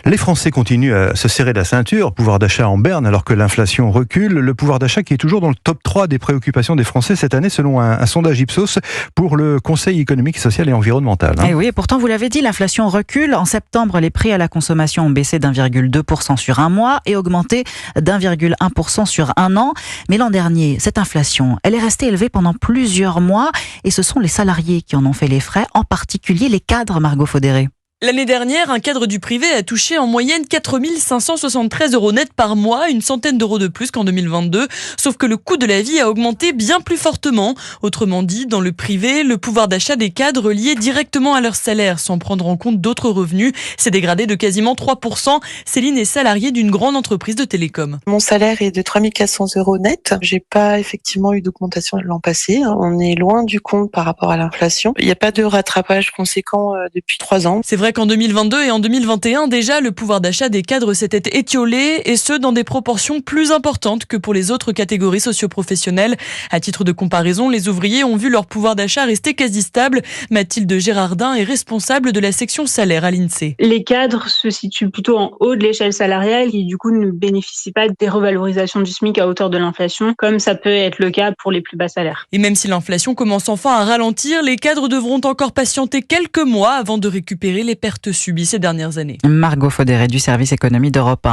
Les Français continuent à se serrer la ceinture, pouvoir d'achat en berne alors que l'inflation recule. Le pouvoir d'achat qui est toujours dans le top 3 des préoccupations des Français cette année selon un sondage Ipsos pour le Conseil économique, social et environnemental. Et oui, et pourtant vous l'avez dit, l'inflation recule. En septembre, les prix à la consommation ont baissé d'1,2% sur un mois et augmenté d'1,1% sur un an. Mais l'an dernier, cette inflation, elle est restée élevée pendant plusieurs mois et ce sont les salariés qui en ont fait les frais, en particulier les cadres, Margot Faudéré. L'année dernière, un cadre du privé a touché en moyenne 4 573 € net par mois, une centaine d'euros de plus qu'en 2022. Sauf que le coût de la vie a augmenté bien plus fortement. Autrement dit, dans le privé, le pouvoir d'achat des cadres lié directement à leur salaire, sans prendre en compte d'autres revenus, s'est dégradé de quasiment 3%. Céline est salariée d'une grande entreprise de télécom. Mon salaire est de 3 400 € net. J'ai pas effectivement eu d'augmentation l'an passé. On est loin du compte par rapport à l'inflation. Il n'y a pas de rattrapage conséquent depuis 3 ans. C'est vrai qu'en 2022 et en 2021, déjà, le pouvoir d'achat des cadres s'était étiolé, et ce, dans des proportions plus importantes que pour les autres catégories socio-professionnelles. À titre de comparaison, les ouvriers ont vu leur pouvoir d'achat rester quasi stable. Mathilde Gérardin est responsable de la section salaire à l'INSEE. Les cadres se situent plutôt en haut de l'échelle salariale et du coup ne bénéficient pas des revalorisations du SMIC à hauteur de l'inflation, comme ça peut être le cas pour les plus bas salaires. Et même si l'inflation commence enfin à ralentir, les cadres devront encore patienter quelques mois avant de récupérer les pertes subies ces dernières années. Margot Faudéré du service économie d'Europe 1.